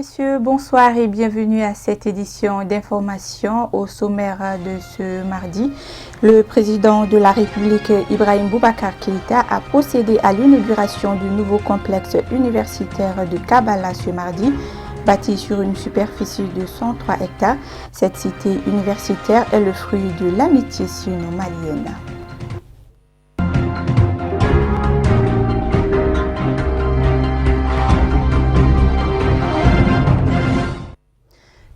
messieurs, bonsoir et bienvenue à cette édition d'information. Au sommaire de ce mardi, le président de la République, Ibrahim Boubacar Keïta, a procédé à l'inauguration du nouveau complexe universitaire de Kabala ce mardi. Bâti sur une superficie de 103 hectares, cette cité universitaire est le fruit de l'amitié sino-malienne.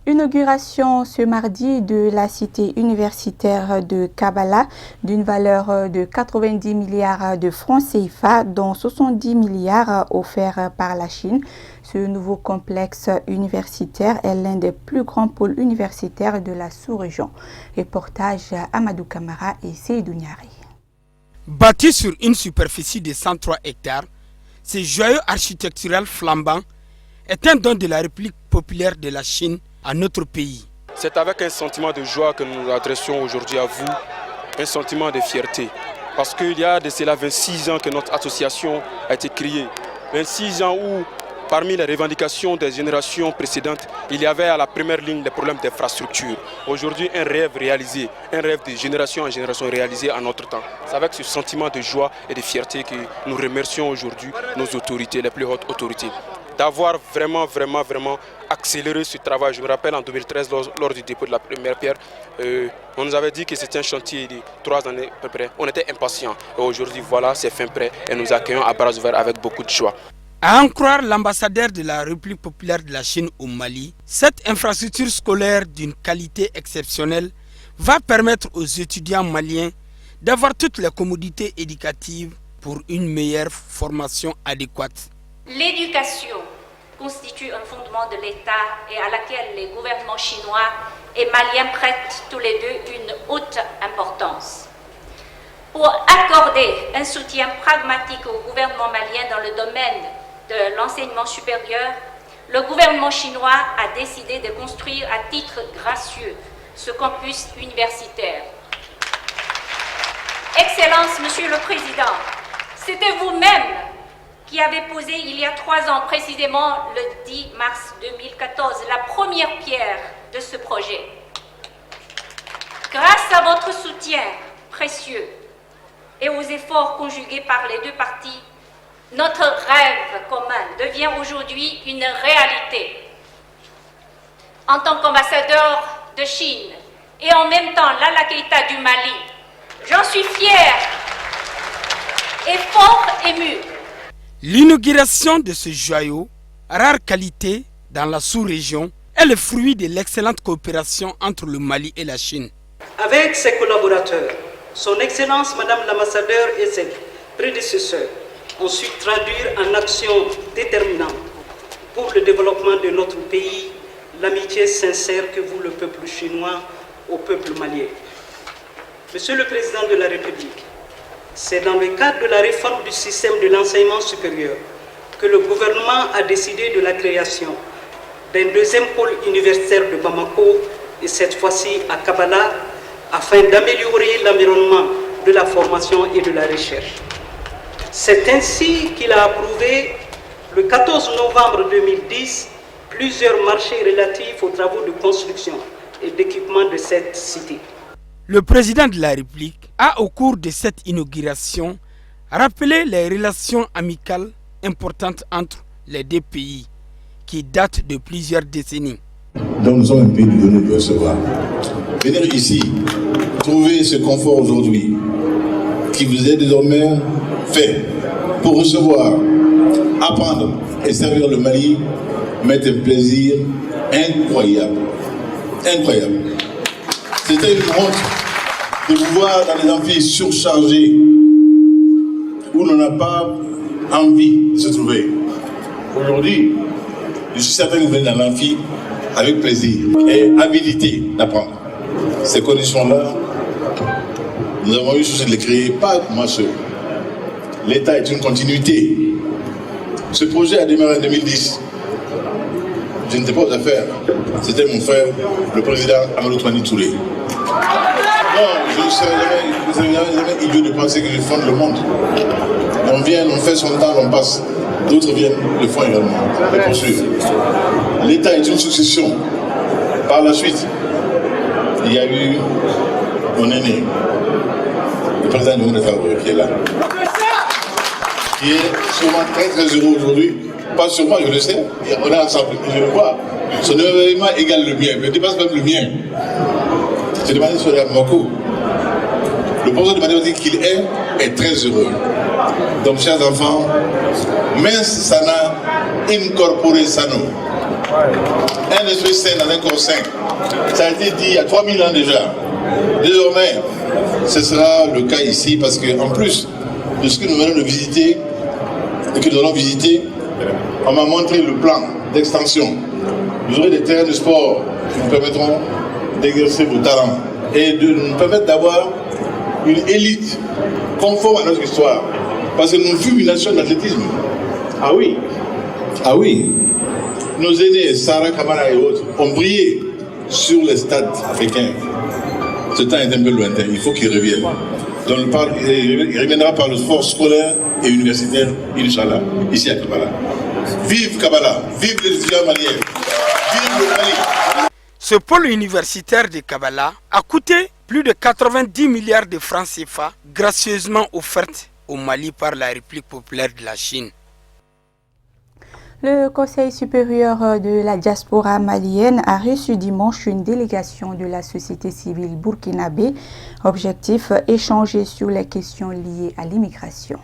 Inauguration ce mardi de la cité universitaire de Kabala d'une valeur de 90 milliards de francs CFA, dont 70 milliards offerts par la Chine. Ce nouveau complexe universitaire est l'un des plus grands pôles universitaires de la sous-région. Reportage Amadou Kamara et Seydou Niari. Bâti sur une superficie de 103 hectares, ce joyau architectural flambant est un don de la République populaire de la Chine à notre pays. C'est avec un sentiment de joie que nous nous adressons aujourd'hui à vous, un sentiment de fierté. Parce qu'il y a de cela 26 ans que notre association a été créée. 26 ans où, parmi les revendications des générations précédentes, il y avait à la première ligne les problèmes d'infrastructure. Aujourd'hui, un rêve réalisé, un rêve de génération en génération réalisé en notre temps. C'est avec ce sentiment de joie et de fierté que nous remercions aujourd'hui nos autorités, les plus hautes autorités, d'avoir vraiment accéléré ce travail. Je me rappelle en 2013, lors du dépôt de la première pierre, on nous avait dit que c'était un chantier de 3 années à peu près. On était impatients. Et aujourd'hui, voilà, c'est fin prêt et nous accueillons à bras ouverts avec beaucoup de joie. À en croire l'ambassadeur de la République populaire de la Chine au Mali, cette infrastructure scolaire d'une qualité exceptionnelle va permettre aux étudiants maliens d'avoir toutes les commodités éducatives pour une meilleure formation adéquate. L'éducation constitue un fondement de l'État et à laquelle les gouvernements chinois et maliens prêtent tous les deux une haute importance. Pour accorder un soutien pragmatique au gouvernement malien dans le domaine de l'enseignement supérieur, le gouvernement chinois a décidé de construire à titre gracieux ce campus universitaire. Excellence, Monsieur le Président, c'était vous-même qui avez posé il y a 3 ans, précisément le 10 mars 2014, la première pierre de ce projet. Grâce à votre soutien précieux et aux efforts conjugués par les deux parties, notre rêve commun devient aujourd'hui une réalité. En tant qu'ambassadeur de Chine et en même temps Lala Keïta du Mali, j'en suis fier et fort ému. L'inauguration de ce joyau, rare qualité dans la sous-région, est le fruit de l'excellente coopération entre le Mali et la Chine. Avec ses collaborateurs, son Excellence Madame l'ambassadeur et ses prédécesseurs ont su traduire en actions déterminantes pour le développement de notre pays l'amitié sincère que voue le peuple chinois au peuple malien. Monsieur le Président de la République, c'est dans le cadre de la réforme du système de l'enseignement supérieur que le gouvernement a décidé de la création d'un deuxième pôle universitaire de Bamako et cette fois-ci à Kabala afin d'améliorer l'environnement de la formation et de la recherche. C'est ainsi qu'il a approuvé le 14 novembre 2010 plusieurs marchés relatifs aux travaux de construction et d'équipement de cette cité. Le président de la République a, au cours de cette inauguration, rappelé les relations amicales importantes entre les deux pays, qui datent de plusieurs décennies. Donc nous sommes un pays de donner et de recevoir. Venir ici, trouver ce confort aujourd'hui, qui vous est désormais fait pour recevoir, apprendre et servir le Mali, m'est un plaisir incroyable. Incroyable. C'était une honte de vous voir dans des amphis surchargés où l'on n'a pas envie de se trouver. Aujourd'hui, je suis certain que vous venez dans l'amphi avec plaisir et habilité d'apprendre. Ces conditions-là, nous avons eu souci de les créer, pas moi seul. L'État est une continuité. Ce projet a démarré en 2010. Je n'étais pas aux affaires. C'était mon frère, le président Amadou Touré. Non, je ne serais jamais idiot de penser que je fonde le monde. On vient, on fait son temps, on passe. D'autres viennent le font également. C'est pour sûr. l'État est une succession. Par la suite, il y a eu mon aîné, le président du monde qui est là, qui est sûrement très très heureux aujourd'hui. Pas sûrement, je le sais, on est ensemble, je le vois. Son événement égale le mien, mais dépasse même le mien. J'ai demandé sur Moko. Le professeur de mathématiques qu'il est très heureux. Donc, chers enfants, mens sana incorpore sano. Un esprit sain dans un corps sain. Ça a été dit il y a 3000 ans déjà. Désormais, ce sera le cas ici parce qu'en plus de ce que nous venons de visiter et que nous allons visiter, on m'a montré le plan d'extension. Vous aurez des terrains de sport qui vous permettront d'exercer vos talents et de nous permettre d'avoir une élite conforme à notre histoire. Parce que nous fûmes une nation d'athlétisme. Ah oui. Ah oui. Nos aînés, Sarah Kamara et autres, ont brillé sur les stades africains. Ce temps est un peu lointain, il faut qu'ils reviennent. Donc, il reviendra par le sport scolaire et universitaire, Inch'Allah, ici à Kabbalah. Vive Kabbalah, vive les étudiants maliens, vive le Mali. Ce pôle universitaire de Kabbalah a coûté plus de 90 milliards de francs CFA, gracieusement offertes au Mali par la République populaire de la Chine. Le Conseil supérieur de la diaspora malienne a reçu dimanche une délégation de la société civile burkinabé. Objectif, échanger sur les questions liées à l'immigration.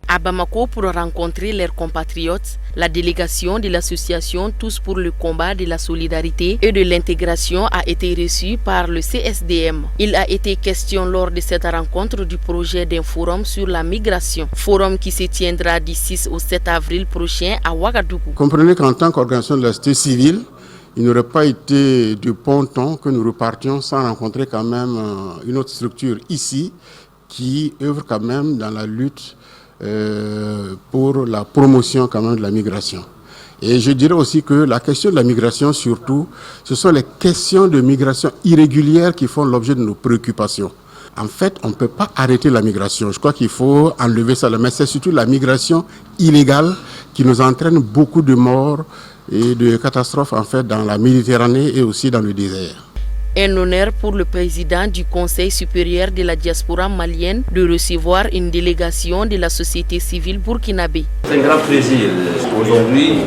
À Bamako, pour rencontrer leurs compatriotes, la délégation de l'association Tous pour le combat de la solidarité et de l'intégration a été reçue par le CSDM. Il a été question lors de cette rencontre du projet d'un forum sur la migration, forum qui se tiendra du 6 au 7 avril prochain à Ouagadougou. Comprenez qu'en tant qu'organisation de la société civile, il n'aurait pas été de bon ton que nous repartions sans rencontrer quand même une autre structure ici qui œuvre quand même dans la lutte pour la promotion quand même de la migration. Et je dirais aussi que la question de la migration surtout, ce sont les questions de migration irrégulière qui font l'objet de nos préoccupations. En fait, on ne peut pas arrêter la migration. Je crois qu'il faut enlever ça. Mais c'est surtout la migration illégale qui nous entraîne beaucoup de morts et de catastrophes en fait dans la Méditerranée et aussi dans le désert. Un honneur pour le président du Conseil supérieur de la diaspora malienne de recevoir une délégation de la société civile burkinabé. C'est un grand plaisir aujourd'hui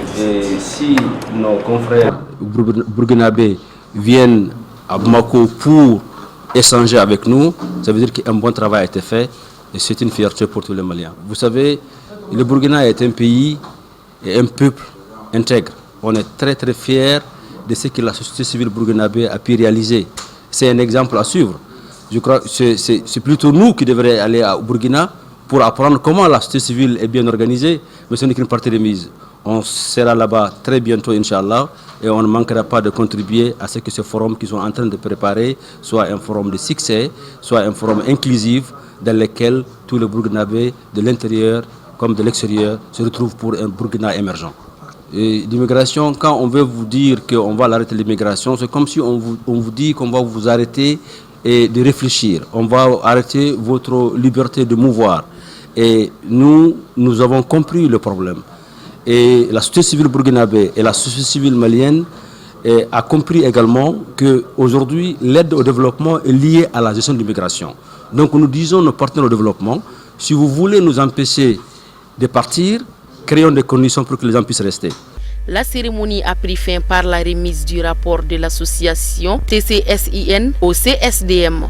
si nos confrères burkinabés viennent à Bamako pour échanger avec nous. Ça veut dire qu'un bon travail a été fait et c'est une fierté pour tous les Maliens. Vous savez, le Burkina est un pays et un peuple intègre. On est très très fiers de ce que la société civile burkinabé a pu réaliser. C'est un exemple à suivre. Je crois que c'est plutôt nous qui devrions aller au Burkina pour apprendre comment la société civile est bien organisée, mais ce n'est qu'une partie remise. On sera là-bas très bientôt, Inch'Allah, et on ne manquera pas de contribuer à ce que ce forum qu'ils sont en train de préparer soit un forum de succès, soit un forum inclusif dans lequel tous les Burkinabés de l'intérieur comme de l'extérieur se retrouvent pour un Burkina émergent. L'immigration, quand on veut vous dire qu'on va arrêter l'immigration, c'est comme si on vous dit qu'on va vous arrêter et de réfléchir. On va arrêter votre liberté de mouvoir. Et nous avons compris le problème. Et la société civile burkinabé et la société civile malienne a compris également qu'aujourd'hui, l'aide au développement est liée à la gestion de l'immigration. Donc nous disons nos partenaires au développement, si vous voulez nous empêcher de partir, créons des conditions pour que les gens puissent rester. La cérémonie a pris fin par la remise du rapport de l'association TCSIN au CSDM.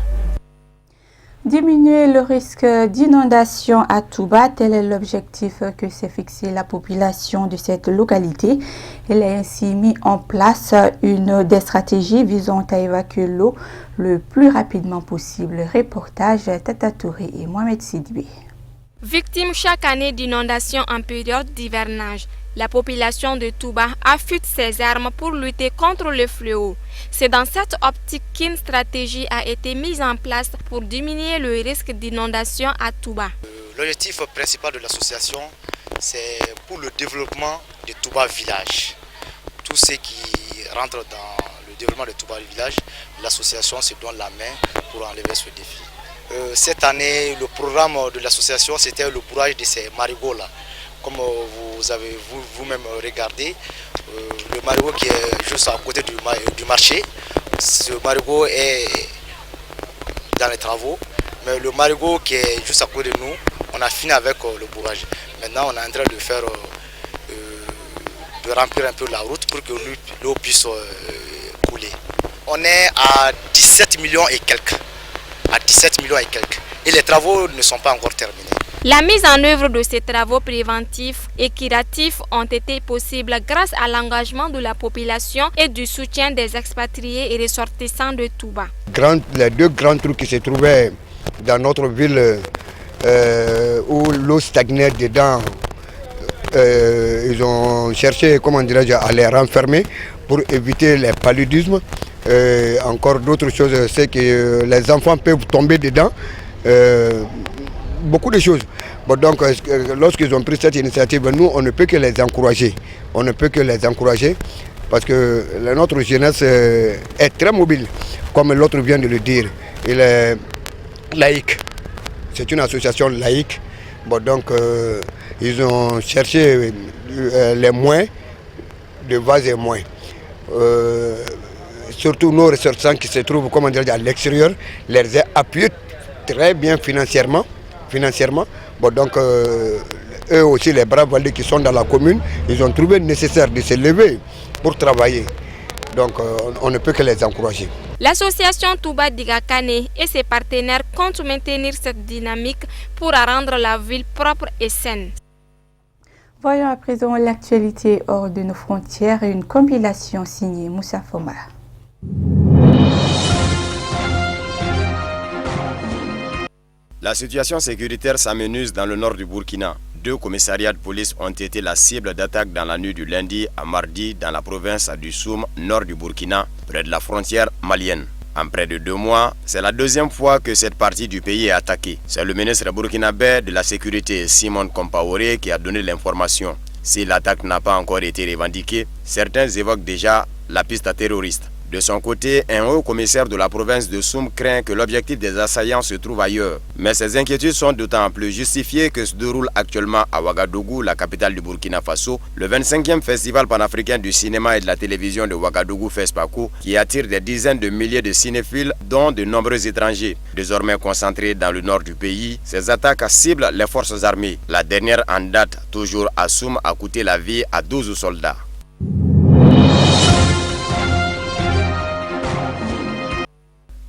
Diminuer le risque d'inondation à Touba, tel est l'objectif que s'est fixé la population de cette localité. Elle a ainsi mis en place des stratégies visant à évacuer l'eau le plus rapidement possible. Reportage Tata Touré et Mohamed Sidibé. Victime chaque année d'inondations en période d'hivernage, la population de Touba affûte ses armes pour lutter contre le fléau. C'est dans cette optique qu'une stratégie a été mise en place pour diminuer le risque d'inondation à Touba. L'objectif principal de l'association, c'est pour le développement de Touba Village. Tout ce qui rentre dans le développement de Touba Village, l'association se donne la main pour enlever ce défi. Cette année, le programme de l'association, c'était le bourrage de ces marigots-là. Comme vous avez vous-même regardé, Le marigot qui est juste à côté du marché, ce marigot est dans les travaux. Mais le marigot qui est juste à côté de nous, on a fini avec le bourrage. Maintenant, on est en train de faire, de remplir un peu la route pour que l'eau puisse couler. On est à 17 millions et quelques. À 17 millions et quelques. Et les travaux ne sont pas encore terminés. La mise en œuvre de ces travaux préventifs et curatifs ont été possibles grâce à l'engagement de la population et du soutien des expatriés et ressortissants de Touba. Les deux grands trous qui se trouvaient dans notre ville où l'eau stagnait dedans, ils ont cherché, comment dirais-je, à les renfermer pour éviter les paludismes. Encore d'autres choses, c'est que les enfants peuvent tomber dedans. Beaucoup de choses. Bon, donc, lorsqu'ils ont pris cette initiative, nous, on ne peut que les encourager. On ne peut que les encourager parce que notre jeunesse est très mobile, comme l'autre vient de le dire. Il est laïque. C'est une association laïque. Bon, donc, ils ont cherché les moyens de base et moyens. Surtout nos ressortissants qui se trouvent, comment dire, à l'extérieur, les appuient très bien financièrement. Bon, donc, eux aussi, les braves valets qui sont dans la commune, ils ont trouvé nécessaire de se lever pour travailler. Donc, on ne peut que les encourager. L'association Touba Digakane et ses partenaires comptent maintenir cette dynamique pour rendre la ville propre et saine. Voyons à présent l'actualité hors de nos frontières et une compilation signée Moussa Foma. La situation sécuritaire s'amenuise dans le nord du Burkina. 2 commissariats de police ont été la cible d'attaques dans la nuit du lundi à mardi dans la province du Soum, nord du Burkina, près de la frontière malienne. En près de 2 mois, c'est la 2e fois que cette partie du pays est attaquée. C'est le ministre burkinabé de la Sécurité, Simon Compaoré, qui a donné l'information. Si l'attaque n'a pas encore été revendiquée, certains évoquent déjà la piste terroriste. De son côté, un haut commissaire de la province de Soum craint que l'objectif des assaillants se trouve ailleurs. Mais ces inquiétudes sont d'autant plus justifiées que se déroule actuellement à Ouagadougou, la capitale du Burkina Faso, le 25e festival panafricain du cinéma et de la télévision de Ouagadougou FESPACO, qui attire des dizaines de milliers de cinéphiles, dont de nombreux étrangers. Désormais concentrés dans le nord du pays, ces attaques ciblent les forces armées. La dernière en date, toujours à Soum, a coûté la vie à 12 soldats.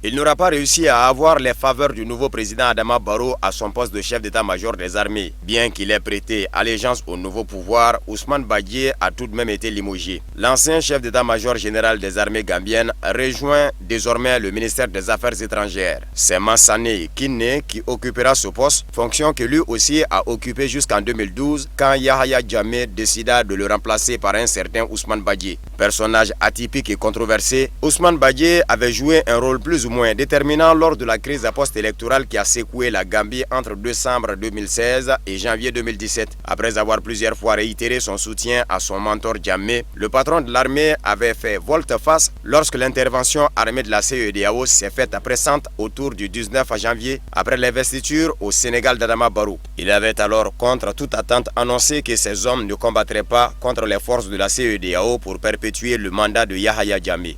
Il n'aura pas réussi à avoir les faveurs du nouveau président Adama Barrow à son poste de chef d'état-major des armées. Bien qu'il ait prêté allégeance au nouveau pouvoir, Ousmane Badji a tout de même été limogé. L'ancien chef d'état-major général des armées gambiennes rejoint désormais le ministère des Affaires étrangères. C'est Mansane Kiné qui occupera ce poste, fonction que lui aussi a occupée jusqu'en 2012 quand Yahya Jammeh décida de le remplacer par un certain Ousmane Badji. Personnage atypique et controversé, Ousmane Badji avait joué un rôle plus ou moins déterminant lors de la crise post-électorale qui a secoué la Gambie entre décembre 2016 et janvier 2017. Après avoir plusieurs fois réitéré son soutien à son mentor Jammeh, le patron de l'armée avait fait volte-face lorsque l'intervention armée de la CEDEAO s'est faite pressante autour du 19 janvier après l'investiture au Sénégal d'Adama Barrow. Il avait alors, contre toute attente, annoncé que ces hommes ne combattraient pas contre les forces de la CEDEAO pour perpétuer le mandat de Yahya Jammeh.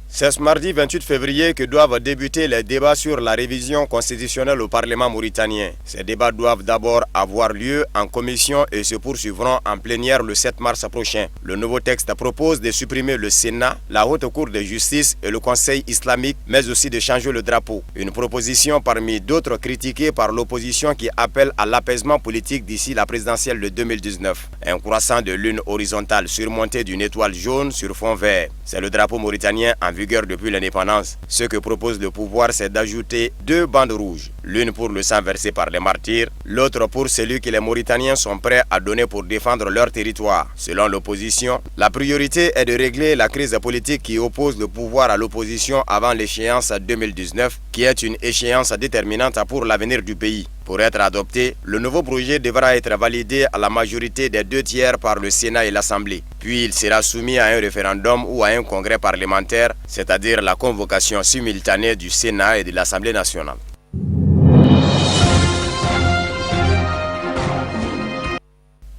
C'est ce mardi 28 février que doivent débuter les débats sur la révision constitutionnelle au Parlement mauritanien. Ces débats doivent d'abord avoir lieu en commission et se poursuivront en plénière le 7 mars prochain. Le nouveau texte propose de supprimer le Sénat, la Haute Cour de justice et le Conseil islamique, mais aussi de changer le drapeau. Une proposition parmi d'autres critiquée par l'opposition qui appelle à l'apaisement politique d'ici la présidentielle de 2019. Un croissant de lune horizontale surmonté d'une étoile jaune sur fond vert. C'est le drapeau mauritanien en vigueur depuis l'indépendance. Ce que propose le pouvoir, c'est d'ajouter 2 bandes rouges. L'une pour le sang versé par les martyrs, l'autre pour celui que les Mauritaniens sont prêts à donner pour défendre leur territoire. Selon l'opposition, la priorité est de régler la crise politique qui oppose le pouvoir à l'opposition avant l'échéance 2019, qui est une échéance déterminante pour l'avenir du pays. Pour être adopté, le nouveau projet devra être validé à la majorité des 2/3 par le Sénat et l'Assemblée. Puis il sera soumis à un référendum ou à un congrès parlementaire, c'est-à-dire la convocation simultanée du Sénat et de l'Assemblée nationale.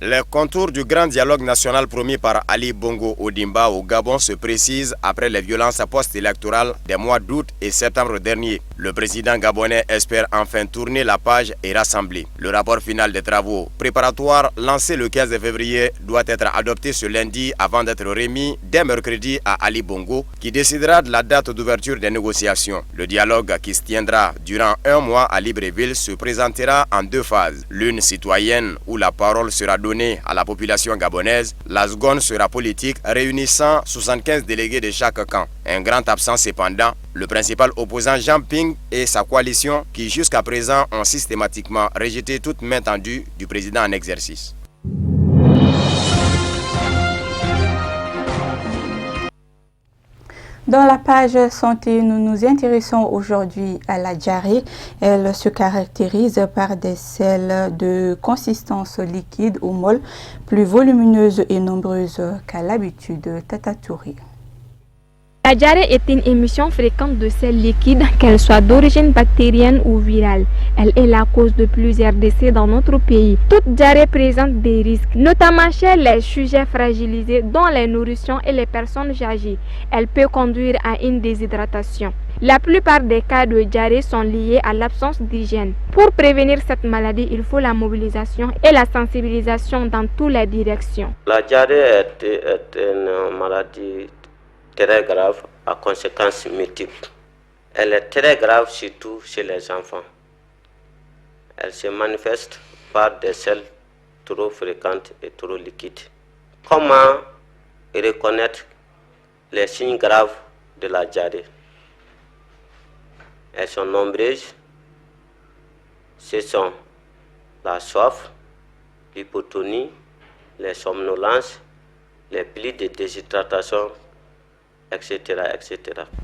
Les contours du grand dialogue national promis par Ali Bongo Ondimba au Gabon se précisent après les violences post-électorales des mois d'août et septembre dernier. Le président gabonais espère enfin tourner la page et rassembler. Le rapport final des travaux préparatoires lancé le 15 février doit être adopté ce lundi avant d'être remis dès mercredi à Ali Bongo qui décidera de la date d'ouverture des négociations. Le dialogue qui se tiendra durant un mois à Libreville se présentera en deux phases. L'une citoyenne où la parole sera donnée à la population gabonaise, la seconde sera politique réunissant 75 délégués de chaque camp. Un grand absent cependant, le principal opposant Jean Ping et sa coalition qui jusqu'à présent ont systématiquement rejeté toute main tendue du président en exercice. Dans la page santé, nous nous intéressons aujourd'hui à la diarrhée. Elle se caractérise par des selles de consistance liquide ou molle, plus volumineuses et nombreuses qu'à l'habitude. Tata Touré. La diarrhée est une émission fréquente de selles liquides, qu'elles soient d'origine bactérienne ou virale. Elle est la cause de plusieurs décès dans notre pays. Toute diarrhée présente des risques, notamment chez les sujets fragilisés, dont les nourrissons et les personnes âgées. Elle peut conduire à une déshydratation. La plupart des cas de diarrhée sont liés à l'absence d'hygiène. Pour prévenir cette maladie, il faut la mobilisation et la sensibilisation dans toutes les directions. La diarrhée est une maladie très grave à conséquences multiples. Elle est très grave surtout chez les enfants. Elle se manifeste par des selles trop fréquentes et trop liquides. Comment reconnaître les signes graves de la diarrhée? Elles sont nombreuses. Ce sont la soif, l'hypotonie, les somnolences, les plis de déshydratation, etc., etc.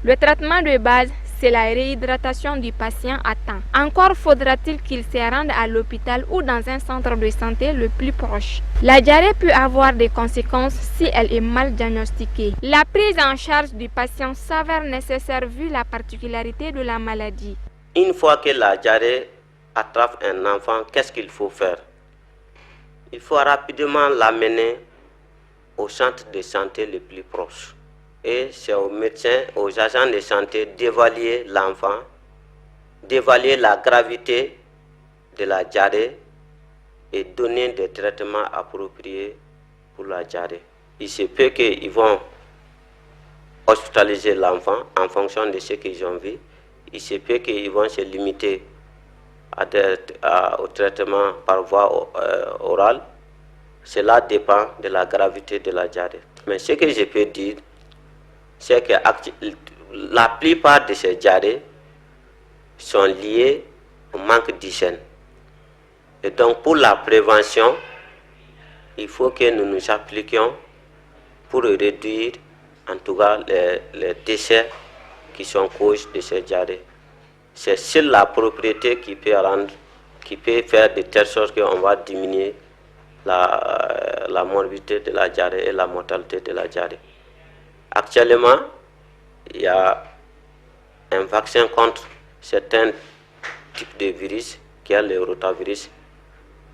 Le traitement de base, c'est la réhydratation du patient à temps. Encore faudra-t-il qu'il se rende à l'hôpital ou dans un centre de santé le plus proche. La diarrhée peut avoir des conséquences si elle est mal diagnostiquée. La prise en charge du patient s'avère nécessaire vu la particularité de la maladie. Une fois que la diarrhée attrape un enfant, qu'est-ce qu'il faut faire? Il faut rapidement l'amener au centre de santé le plus proche. Et c'est aux médecins, aux agents de santé d'évaluer l'enfant, d'évaluer la gravité de la diarrhée et donner des traitements appropriés pour la diarrhée. Il se peut qu'ils vont hospitaliser l'enfant en fonction de ce qu'ils ont vu. Il se peut qu'ils vont se limiter au traitement par voie orale. Cela dépend de la gravité de la diarrhée. Mais ce que je peux dire, c'est que la plupart de ces diarrhées sont liées au manque d'hygiène. Et donc pour la prévention, il faut que nous nous appliquions pour réduire en tout cas les décès qui sont cause de ces diarrhées. C'est seule la propriété qui peut faire de telle sorte qu'on va diminuer la morbidité de la diarrhée et la mortalité de la diarrhée. Actuellement, il y a un vaccin contre certains types de virus, qui est le rotavirus.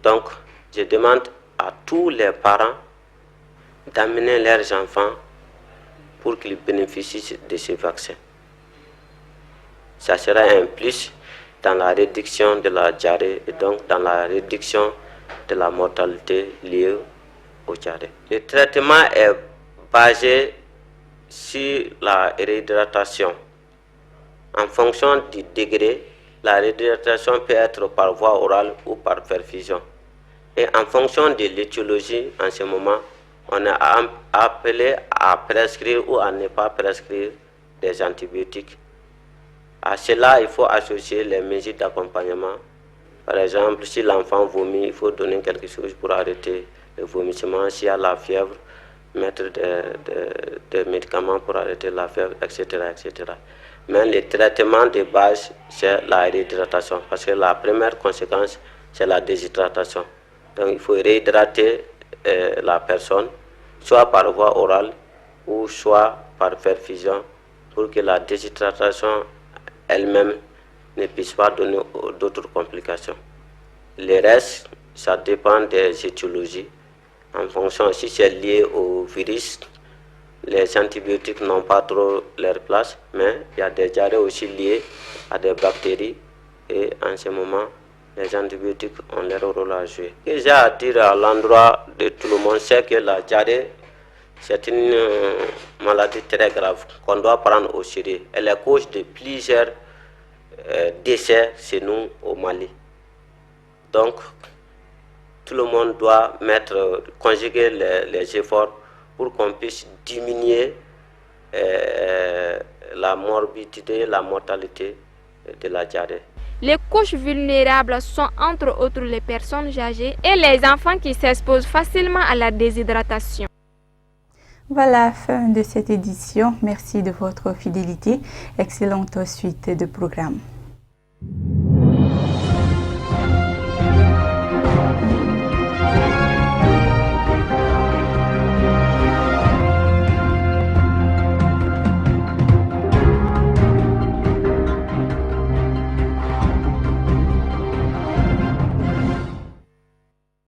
Donc, je demande à tous les parents d'amener leurs enfants pour qu'ils bénéficient de ce vaccin. Ça sera un plus dans la réduction de la diarrhée et donc dans la réduction de la mortalité liée au diarrhée. Le traitement est basé sur la réhydratation. En fonction du degré, la réhydratation peut être par voie orale ou par perfusion. Et en fonction de l'étiologie, en ce moment, on est appelé à prescrire ou à ne pas prescrire des antibiotiques. À cela, il faut associer les mesures d'accompagnement. Par exemple, si l'enfant vomit, il faut donner quelque chose pour arrêter le vomissement. S'il y a la fièvre, mettre des médicaments pour arrêter la fièvre, etc., etc. Mais le traitement de base, c'est la réhydratation, parce que la première conséquence, c'est la déshydratation. Donc il faut réhydrater la personne, soit par voie orale ou soit par perfusion, pour que la déshydratation elle-même ne puisse pas donner d'autres complications. Le reste, ça dépend des étiologies. En fonction, si c'est lié au virus, les antibiotiques n'ont pas trop leur place, mais il y a des diarrhées aussi liées à des bactéries et en ce moment, les antibiotiques ont leur rôle à jouer. Ce que j'ai à dire à l'endroit de tout le monde, c'est que la diarrhée, c'est une maladie très grave qu'on doit prendre au sérieux. Elle est cause de plusieurs décès chez nous au Mali. Donc, tout le monde doit conjuguer les efforts pour qu'on puisse diminuer la morbidité, la mortalité de la diarrhée. Les couches vulnérables sont entre autres les personnes âgées et les enfants qui s'exposent facilement à la déshydratation. Voilà, fin de cette édition. Merci de votre fidélité. Excellente suite de programme.